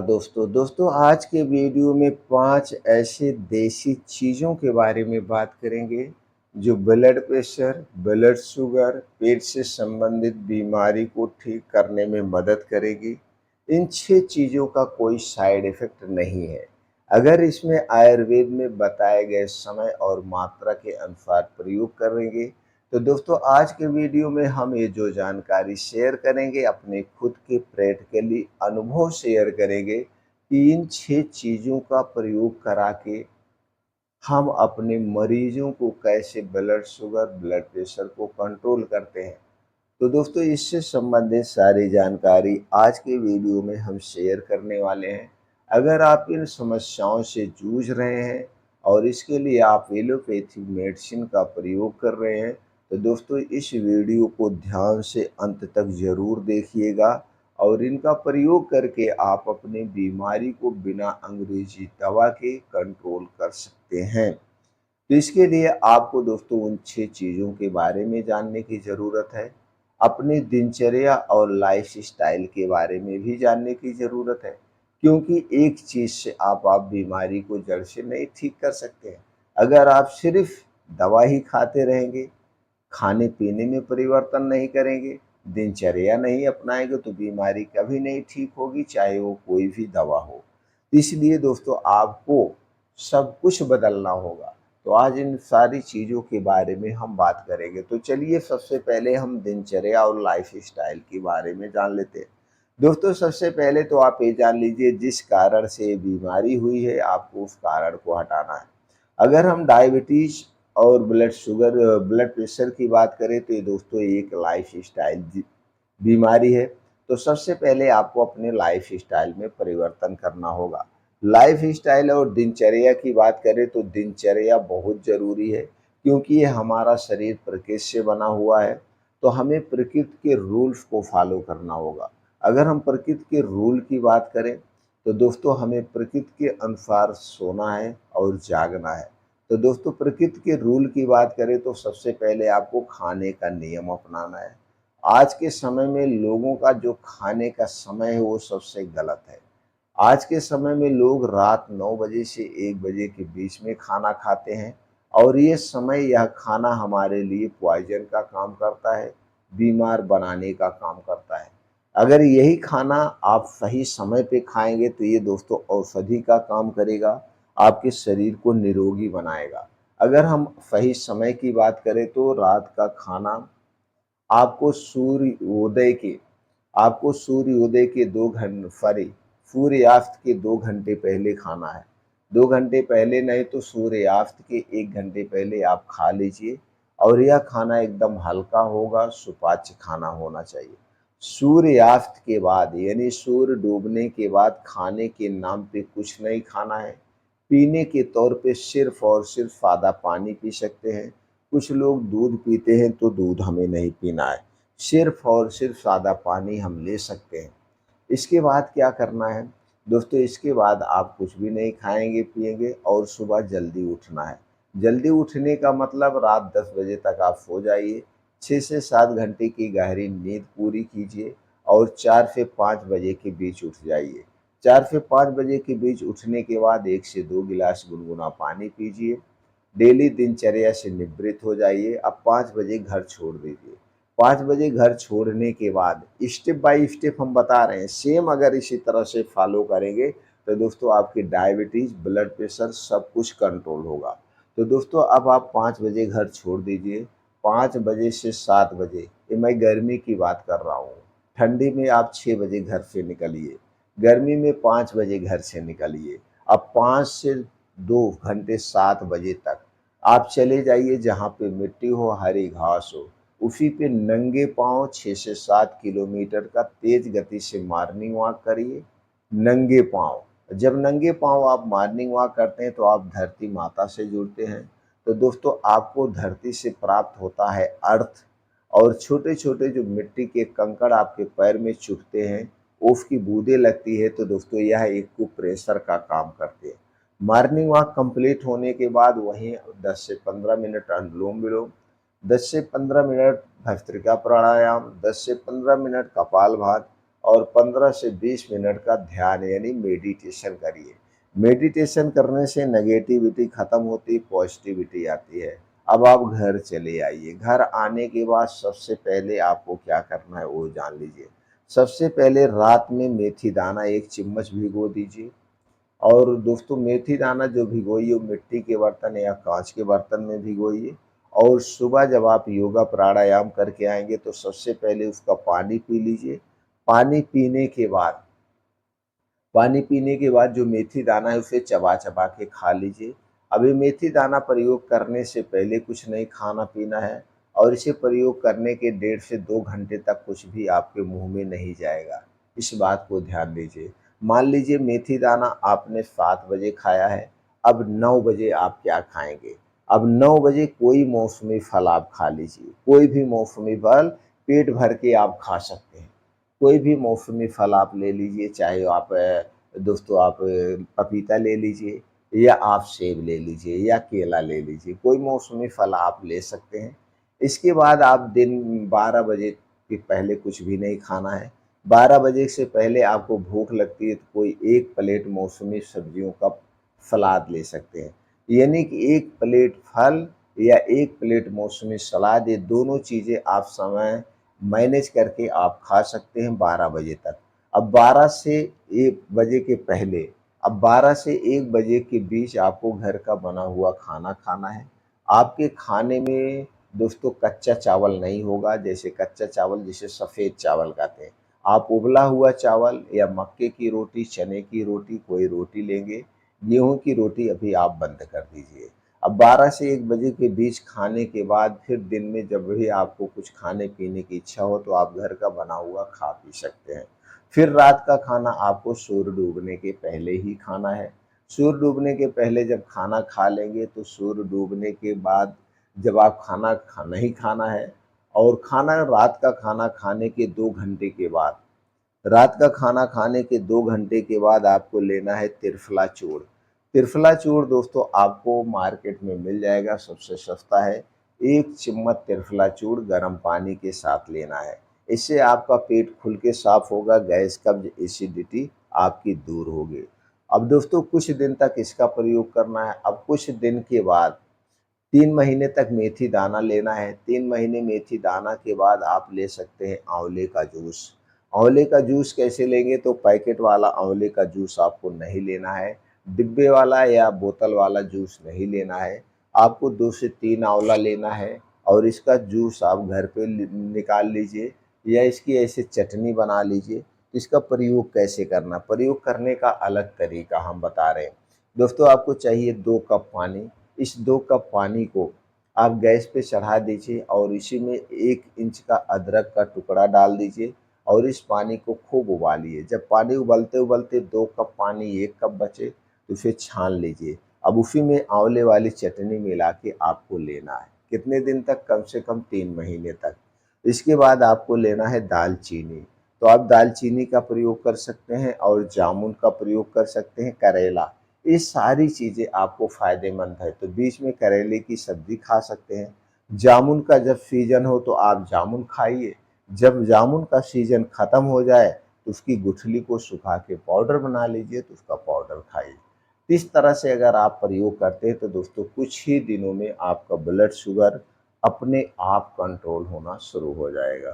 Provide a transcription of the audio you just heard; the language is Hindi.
दोस्तों आज के वीडियो में 5 ऐसे देसी चीज़ों के बारे में बात करेंगे जो ब्लड प्रेशर, ब्लड शुगर, पेट से संबंधित बीमारी को ठीक करने में मदद करेगी। इन 6 चीज़ों का कोई साइड इफ़ेक्ट नहीं है। अगर इसमें आयुर्वेद में बताए गए समय और मात्रा के अनुसार प्रयोग करेंगे तो दोस्तों आज के वीडियो में हम ये जो जानकारी शेयर करेंगे अपने खुद के प्रैक्टिकली अनुभव शेयर करेंगे कि इन 6 चीज़ों का प्रयोग करा के हम अपने मरीजों को कैसे ब्लड शुगर, ब्लड प्रेशर को कंट्रोल करते हैं। तो दोस्तों इससे संबंधित सारी जानकारी आज के वीडियो में हम शेयर करने वाले हैं। अगर आप इन समस्याओं से जूझ रहे हैं और इसके लिए आप एलोपैथिक मेडिसिन का प्रयोग कर रहे हैं तो दोस्तों इस वीडियो को ध्यान से अंत तक ज़रूर देखिएगा और इनका प्रयोग करके आप अपनी बीमारी को बिना अंग्रेजी दवा के कंट्रोल कर सकते हैं। तो इसके लिए आपको दोस्तों उन 6 चीज़ों के बारे में जानने की ज़रूरत है। अपनी दिनचर्या और लाइफ़स्टाइल के बारे में भी जानने की ज़रूरत है, क्योंकि एक चीज़ से आप बीमारी को जड़ से नहीं ठीक कर सकते हैं। अगर आप सिर्फ़ दवा ही खाते रहेंगे, खाने-पीने में परिवर्तन नहीं करेंगे, दिनचर्या नहीं अपनाएँगे तो बीमारी कभी नहीं ठीक होगी, चाहे वो कोई भी दवा हो। इसलिए दोस्तों आपको सब कुछ बदलना होगा। तो आज इन सारी चीज़ों के बारे में हम बात करेंगे। तो चलिए सबसे पहले हम दिनचर्या और लाइफ़स्टाइल के बारे में जान लेते हैं। दोस्तों सबसे पहले तो आप ये जान लीजिए जिस कारण से बीमारी हुई है आपको उस कारण को हटाना है। अगर हम डायबिटीज़ और ब्लड प्रेशर की बात करें तो ये दोस्तों एक लाइफ़स्टाइल बीमारी है। तो सबसे पहले आपको अपने लाइफ़स्टाइल में परिवर्तन करना होगा। लाइफ़स्टाइल और दिनचर्या की बात करें तो दिनचर्या बहुत ज़रूरी है, क्योंकि ये हमारा शरीर प्रकृति से बना हुआ है, तो हमें प्रकृति के रूल्स को फ़ॉलो करना होगा। अगर हम प्रकृति के रूल की बात करें तो दोस्तों हमें प्रकृति के अनुसार सोना है और जागना है। तो दोस्तों प्रकृति के रूल की बात करें तो सबसे पहले आपको खाने का नियम अपनाना है। आज के समय में लोगों का जो खाने का समय है वो सबसे गलत है। आज के समय में लोग रात 9 बजे से 1 बजे के बीच में खाना खाते हैं और ये समय यह खाना हमारे लिए पॉइज़न का काम करता है, बीमार बनाने का काम करता है। अगर यही खाना आप सही समय पे खाएँगे तो ये दोस्तों औषधि का काम करेगा, आपके शरीर को निरोगी बनाएगा। अगर हम सही समय की बात करें तो रात का खाना आपको सूर्योदय के 2 घंटे सॉरी सूर्यास्त के 2 घंटे पहले खाना है। 2 घंटे पहले नहीं तो सूर्यास्त के 1 घंटे पहले आप खा लीजिए और यह खाना एकदम हल्का होगा, सुपाच्य खाना होना चाहिए। सूर्यास्त के बाद यानी सूर्य डूबने के बाद खाने के नाम पे कुछ नहीं खाना है। पीने के तौर पे सिर्फ़ और सिर्फ़ सादा पानी पी सकते हैं। कुछ लोग दूध पीते हैं तो दूध हमें नहीं पीना है। सिर्फ़ और सिर्फ़ सादा पानी हम ले सकते हैं। इसके बाद क्या करना है? दोस्तों इसके बाद आप कुछ भी नहीं खाएँगे पिएँगे और सुबह जल्दी उठना है। जल्दी उठने का मतलब रात 10 बजे तक आप सो जाइए, 6 से 7 घंटे की गहरी नींद पूरी कीजिए और 4 से 5 बजे के बीच उठ जाइए। 4 से 5 बजे के बीच उठने के बाद 1 से 2 गिलास गुनगुना पानी पीजिए। डेली दिनचर्या से निवृत्त हो जाइए। अब 5 बजे घर छोड़ दीजिए। 5 बजे घर छोड़ने के बाद स्टेप बाय स्टेप हम बता रहे हैं, सेम अगर इसी तरह से फॉलो करेंगे तो दोस्तों आपकी डायबिटीज़, ब्लड प्रेशर सब कुछ कंट्रोल होगा। तो दोस्तों अब आप 5 बजे घर छोड़ दीजिए। 5 बजे से 7 बजे, ये मैं गर्मी की बात कर रहा हूँ। ठंडी में आप 6 बजे घर से निकलिए। गर्मी में 5 बजे घर से निकलिए। अब 5 से 2 घंटे 7 बजे तक आप चले जाइए जहाँ पे मिट्टी हो, हरी घास हो, उसी पे नंगे पाँव 6 से 7 किलोमीटर का तेज़ गति से मॉर्निंग वॉक करिए, नंगे पाँव। जब नंगे पाँव आप मॉर्निंग वॉक करते हैं तो आप धरती माता से जुड़ते हैं। तो दोस्तों आपको धरती से प्राप्त होता है अर्थ और छोटे-छोटे जो मिट्टी के कंकड़ आपके पैर में चुभते हैं, उसकी बूँदें लगती है तो दोस्तों यह एक्यूप्रेशर का काम करते हैं। मॉर्निंग वॉक कंप्लीट होने के बाद वहीं 10 से 15 मिनट अनुलोम-विलोम, 10 से 15 मिनट भस्त्रिका प्राणायाम, 10 से 15 मिनट कपालभाति और 15 से 20 मिनट का ध्यान यानी मेडिटेशन करिए। मेडिटेशन करने से नेगेटिविटी खत्म होती, पॉजिटिविटी आती है। अब आप घर चले आइए। घर आने के बाद सबसे पहले आपको क्या करना है वो जान लीजिए। सबसे पहले रात में मेथी दाना 1 चम्मच भिगो दीजिए। और दोस्तों मेथी दाना जो भिगोइए वो मिट्टी के बर्तन या कांच के बर्तन में भिगोइए। और सुबह जब आप योगा प्राणायाम करके आएंगे तो सबसे पहले उसका पानी पी लीजिए। पानी पीने के बाद पानी पीने के बाद जो मेथी दाना है उसे चबा चबा के खा लीजिए। अब ये मेथी दाना प्रयोग करने से पहले कुछ नहीं खाना पीना है, और इसे प्रयोग करने के 1.5 से 2 घंटे तक कुछ भी आपके मुंह में नहीं जाएगा। इस बात को ध्यान दीजिए। मान लीजिए मेथी दाना आपने 7 बजे खाया है, अब 9 बजे आप क्या खाएंगे? अब 9 बजे कोई मौसमी फल आप खा लीजिए। कोई भी मौसमी फल पेट भर के आप खा सकते हैं। कोई भी मौसमी फल आप ले लीजिए, चाहे आप दोस्तों आप पपीता ले लीजिए, या आप सेब ले लीजिए, या केला ले लीजिए। कोई मौसमी फल आप ले सकते हैं। इसके बाद आप दिन 12 बजे के पहले कुछ भी नहीं खाना है। 12 बजे से पहले आपको भूख लगती है तो कोई 1 प्लेट मौसमी सब्जियों का सलाद ले सकते हैं। यानी कि 1 प्लेट फल या 1 प्लेट मौसमी सलाद, ये दोनों चीज़ें आप समय मैनेज करके आप खा सकते हैं 12 बजे तक। अब 12 से 1 बजे के पहले, अब 12 से 1 बजे के बीच आपको घर का बना हुआ खाना खाना है। आपके खाने में दोस्तों कच्चा चावल नहीं होगा, जैसे कच्चा चावल जिसे सफ़ेद चावल कहते हैं। आप उबला हुआ चावल या मक्के की रोटी, चने की रोटी, कोई रोटी लेंगे। गेहूँ की रोटी अभी आप बंद कर दीजिए। अब 12 से 1 बजे के बीच खाने के बाद फिर दिन में जब भी आपको कुछ खाने-पीने की इच्छा हो तो आप घर का बना हुआ खा पी सकते हैं। फिर रात का खाना आपको सूर्य डूबने के पहले ही खाना है। सूर्य डूबने के पहले जब खाना खा लेंगे तो सूर्य डूबने के बाद जब आप खाना नहीं खाना है, और खाना रात का खाना खाने के 2 घंटे के बाद, रात का खाना खाने के 2 घंटे के बाद आपको लेना है त्रिफला चूर्ण। त्रिफला चूर्ण दोस्तों आपको मार्केट में मिल जाएगा, सबसे सस्ता है। 1 चम्मच त्रिफला चूर्ण गर्म पानी के साथ लेना है। इससे आपका पेट खुल के साफ होगा, गैस, कब्ज, एसिडिटी आपकी दूर होगी। अब दोस्तों कुछ दिन तक इसका प्रयोग करना है। अब कुछ दिन के बाद 3 महीने तक मेथी दाना लेना है। 3 महीने मेथी दाना के बाद आप ले सकते हैं आंवले का जूस। आंवले का जूस कैसे लेंगे? तो पैकेट वाला आंवले का जूस आपको नहीं लेना है। डिब्बे वाला या बोतल वाला जूस नहीं लेना है। आपको 2 से 3 आंवला लेना है, और इसका जूस आप घर पे निकाल लीजिए, या इसकी ऐसे चटनी बना लीजिए। इसका प्रयोग कैसे करना? प्रयोग करने का अलग तरीका हम बता रहे हैं। दोस्तों आपको चाहिए 2 कप पानी। इस 2 कप पानी को आप गैस पे चढ़ा दीजिए, और इसी में 1 इंच का अदरक का टुकड़ा डाल दीजिए, और इस पानी को खूब उबालिए। जब पानी उबलते-उबलते 2 कप पानी 1 कप बचे तो उसे छान लीजिए। अब उसी में आंवले वाली चटनी मिला के आपको लेना है। कितने दिन तक? कम से कम 3 महीने तक। इसके बाद आपको लेना है दालचीनी। तो आप दालचीनी का प्रयोग कर सकते हैं, और जामुन का प्रयोग कर सकते हैं, करेला। ये सारी चीज़ें आपको फ़ायदेमंद है। तो बीच में करेले की सब्ज़ी खा सकते हैं। जामुन का जब सीज़न हो तो आप जामुन खाइए। जब जामुन का सीज़न ख़त्म हो जाए तो उसकी गुठली को सुखा के पाउडर बना लीजिए, तो उसका पाउडर खाइए। इस तरह से अगर आप प्रयोग करते हैं तो दोस्तों कुछ ही दिनों में आपका ब्लड शुगर अपने आप कंट्रोल होना शुरू हो जाएगा।